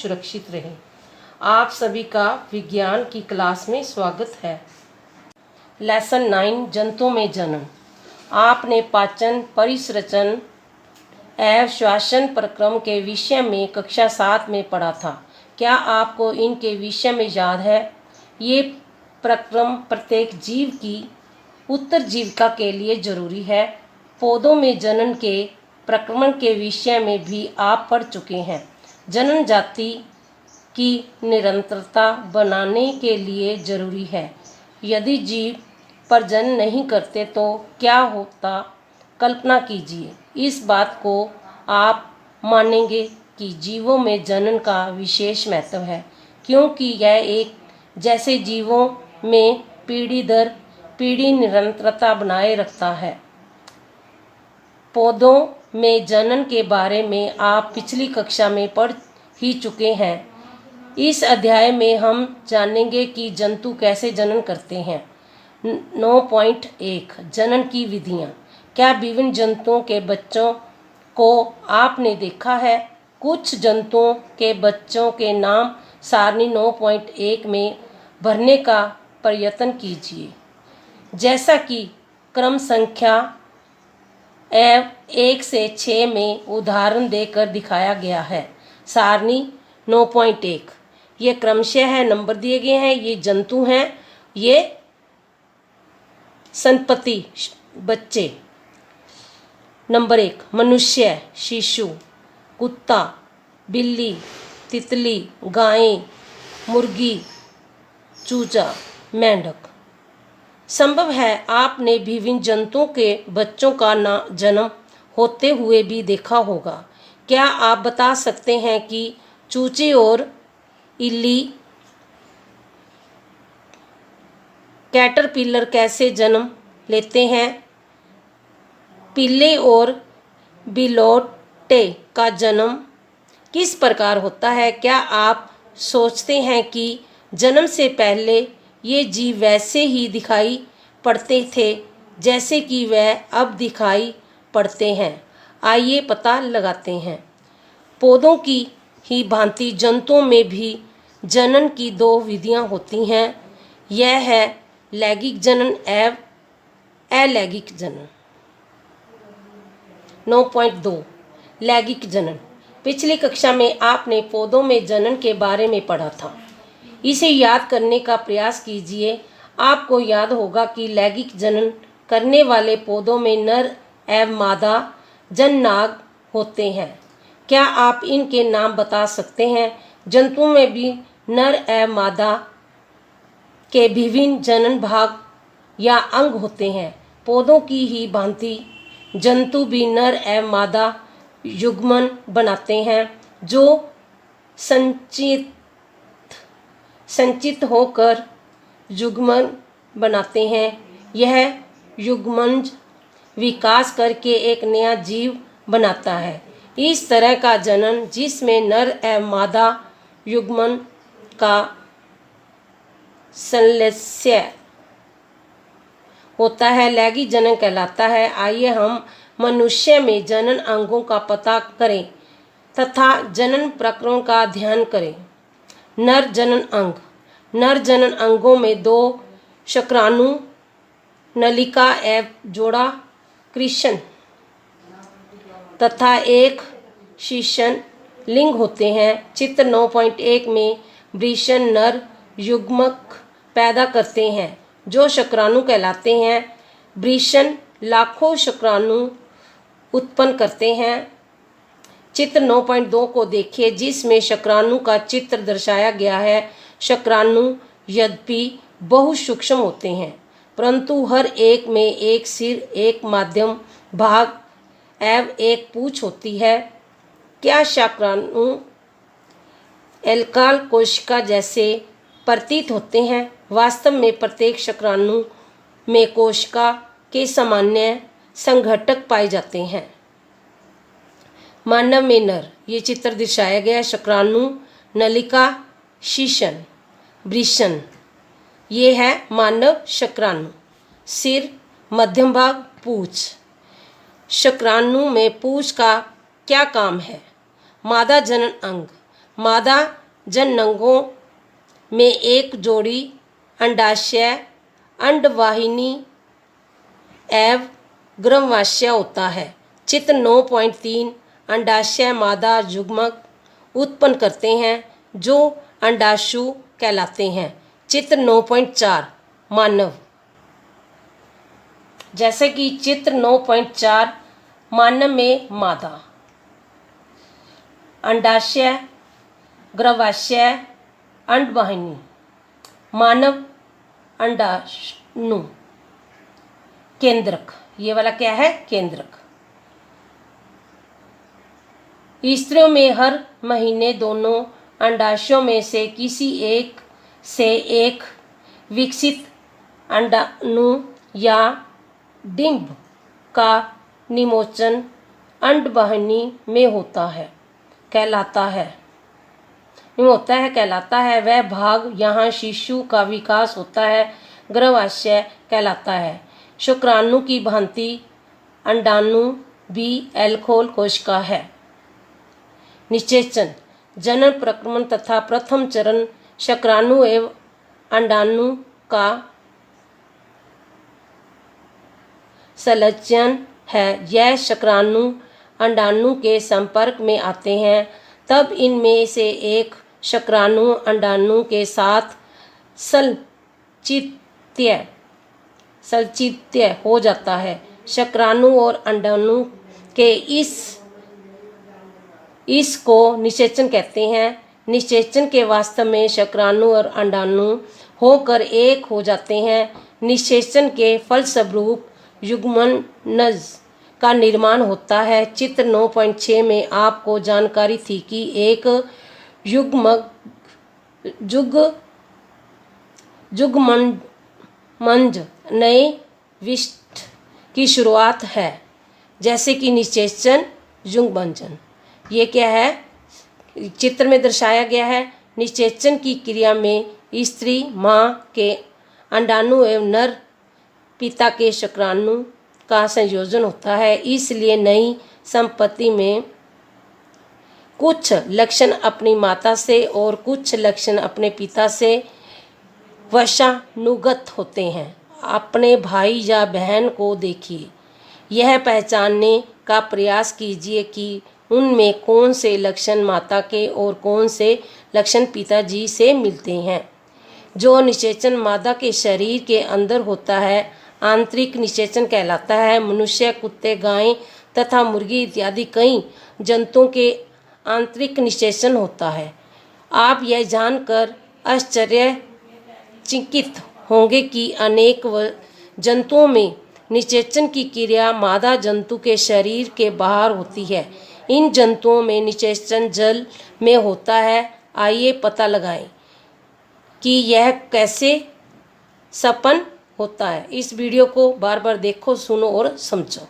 सुरक्षित रहें। आप सभी का विज्ञान की क्लास में स्वागत है। लेसन 9 जंतुओं में जनन। आपने पाचन, परिसंचरण एवं श्वसन प्रक्रम के विषय में कक्षा 7 में पढ़ा था। क्या आपको इनके विषय में याद है? ये प्रक्रम प्रत्येक जीव की उत्तरजीविका के लिए जरूरी है। पौधों में जनन के प्रक्रमण के विषय में भी आप पढ़ चुके हैं। जनन जाति की निरंतरता बनाने के लिए जरूरी है। यदि जीव प्रजनन नहीं करते तो क्या होता, कल्पना कीजिए। इस बात को आप मानेंगे कि जीवों में जनन का विशेष महत्व है, क्योंकि यह एक जैसे जीवों में पीढ़ी दर पीढ़ी निरंतरता बनाए रखता है। पौधों में जनन के बारे में आप पिछली कक्षा में पढ़ ही चुके हैं। इस अध्याय में हम जानेंगे कि जंतु कैसे जनन करते हैं। 9.1 जनन की विधियां। क्या विभिन्न जंतुओं के बच्चों को आपने देखा है? कुछ जंतुओं के बच्चों के नाम सारणी 9.1 में भरने का प्रयत्न कीजिए, जैसा कि क्रम संख्या 1 से 6 में उदाहरण देकर दिखाया गया है। सारणी 9.1 ये क्रमशः है नंबर दिए गए हैं। ये जंतु हैं, ये संतति बच्चे। नंबर 1 मनुष्य, शिशु, कुत्ता, बिल्ली, तितली, गाय, मुर्गी, चूजा, मेंढक। संभव है आपने विभिन्न जंतुओं के बच्चों का जन्म होते हुए भी देखा होगा। क्या आप बता सकते हैं कि चूचे और इल्ली कैटरपिलर कैसे जन्म लेते हैं? पिल्ले और बिलोटे का जन्म किस प्रकार होता है? क्या आप सोचते हैं कि जन्म से पहले ये जीव वैसे ही दिखाई पड़ते थे जैसे कि वह अब दिखाई पड़ते हैं? आइए पता लगाते हैं। पौधों की ही भांति जंतुओं में भी जनन की 2 विधियां होती हैं। यह है लैंगिक जनन एवं अलैंगिक जनन। 9.2 लैंगिक जनन। पिछली कक्षा में आपने पौधों में जनन के बारे में पढ़ा था। इसे याद करने का प्रयास कीजिए। आपको याद होगा कि लैंगिक जनन करने वाले पौधों में नर एवं मादा जननांग होते हैं। क्या आप इनके नाम बता सकते हैं? जंतुओं में भी नर एवं मादा के विभिन्न जनन भाग या अंग होते हैं। पौधों की ही भांति जंतु भी नर एवं मादा युग्मन बनाते हैं, जो संचित होकर युग्मन बनाते हैं। यह युग्मनज विकास करके एक नया जीव बनाता है। इस तरह का जनन जिसमें नर एवं मादा युग्मन का संश्लेष होता है, लैंगिक जनन कहलाता है। आइए हम मनुष्य में जनन अंगों का पता करें तथा जनन प्रक्रम का अध्ययन करें। नर जनन अंग। नर जनन अंगों में 2 शुक्राणु नलिका एवं जोड़ा कृष्ण तथा एक शीशन लिंग होते हैं। चित्र 9.1 में वृषण नर युग्मक पैदा करते हैं जो शुक्राणु कहलाते हैं। वृषण लाखों शुक्राणु उत्पन्न करते हैं। चित्र 9.2 को देखिए, जिसमें शुक्राणु का चित्र दर्शाया गया है। शुक्राणु यद्यपि बहुत सूक्ष्म होते हैं, परंतु हर एक में एक सिर, एक मध्यम भाग एवं एक पूंछ होती है। क्या शुक्राणु एल्काल कोशिका जैसे प्रतीत होते हैं? वास्तव में प्रत्येक शुक्राणु में कोशिका के सामान्य संघटक पाए जाते हैं। मानव में नर। ये चित्र दर्शाया गया। शुक्राणु नलिका, शीशन, वृषण। ये है मानव शुक्राणु। सिर, मध्यम भाग, पूंछ। शुक्राणु में पूंछ का क्या काम है? मादा जनन अंग। मादा जननांगों में एक जोड़ी अंडाशय, अंडवाहिनी एवं गर्भाशय होता है। चित्र 9.3 अंडाशय मादा युग्मक उत्पन्न करते हैं जो अंडाशु कहलाते हैं। चित्र 9.4 मानव। जैसे कि चित्र 9.4 मानव में मादा, अंडाशय, गर्भाशय, अंडवाहिनी, मानव अंडाणु, केंद्रक। ये वाला क्या है? केंद्रक। स्त्रियों में हर महीने दोनों अंडाशयों में से किसी एक से एक विकसित अंडाणु या डिंब का निमोचन अंडवाहिनी में होता है कहलाता है। वह भाग यहाँ शिशु का विकास होता है, गर्भाशय कहलाता है। शुक्राणु की भांति अंडाणु भी एल्कोहल कोशिका है। निषेचन, जनन, प्रक्रमण तथा प्रथम चरण शुक्राणु एवं अंडाणु का संलयन है। यह शुक्राणु अंडाणु के संपर्क में आते हैं, तब इनमें से एक शुक्राणु अंडाणु के साथ संचित्य हो जाता है। शुक्राणु और अंडाणु के इस को निषेचन कहते हैं। निषेचन के वास्तव में शुक्राणु और अंडाणु होकर एक हो जाते हैं। निषेचन के फलस्वरूप युग्मनज का निर्माण होता है। चित्र 9.6 में आपको जानकारी थी कि एक युग्मनज नए विष्ट की शुरुआत है, जैसे कि निषेचन, युग्मनज। ये क्या है? चित्र में दर्शाया गया है। निषेचन की क्रिया में स्त्री माँ के अंडाणु एवं नर पिता के शुक्राणु का संयोजन होता है। इसलिए नई संपत्ति में कुछ लक्षण अपनी माता से और कुछ लक्षण अपने पिता से वंशानुगत होते हैं। अपने भाई या बहन को देखिए, यह पहचानने का प्रयास कीजिए कि उनमें कौन से लक्षण माता के और कौन से लक्षण पिताजी से मिलते हैं। जो निषेचन मादा के शरीर के अंदर होता है आंतरिक निषेचन कहलाता है। मनुष्य, कुत्ते, गाय तथा मुर्गी इत्यादि कई जंतुओं के आंतरिक निषेचन होता है। आप यह जानकर आश्चर्यचकित होंगे कि अनेक जंतुओं में निषेचन की क्रिया मादा जंतु के शरीर के बाहर होती है। इन जंतुओं में निषेचन जल में होता है। आइए पता लगाएं कि यह कैसे संपन्न होता है। इस वीडियो को बार बार देखो, सुनो और समझो।